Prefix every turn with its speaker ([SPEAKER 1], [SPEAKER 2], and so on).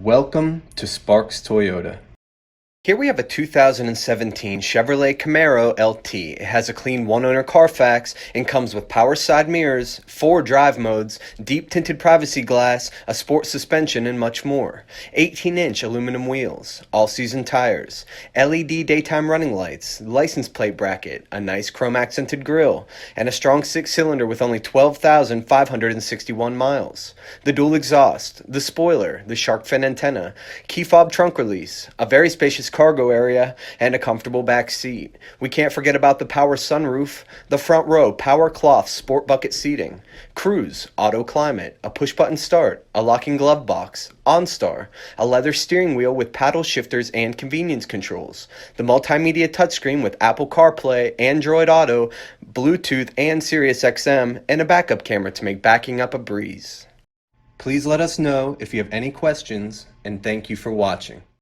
[SPEAKER 1] Welcome to Sparks Toyota. Here we have a 2017 Chevrolet Camaro LT. It has a clean one-owner Carfax and comes with power side mirrors, 4 drive modes, deep tinted privacy glass, a sport suspension, and much more. 18-inch aluminum wheels, all-season tires, LED daytime running lights, license plate bracket, a nice chrome accented grille, and a strong 6-cylinder with only 12,561 miles. The dual exhaust, the spoiler, the shark fin antenna, key fob trunk release, a very spacious cargo area, and a comfortable back seat. We can't forget about the power sunroof, the front row power cloth sport bucket seating, cruise, auto climate, a push button start, a locking glove box, OnStar, a leather steering wheel with paddle shifters and convenience controls, the multimedia touchscreen with Apple CarPlay, Android Auto, Bluetooth, and Sirius XM, and a backup camera to make backing up a breeze. Please let us know if you have any questions, and thank you for watching.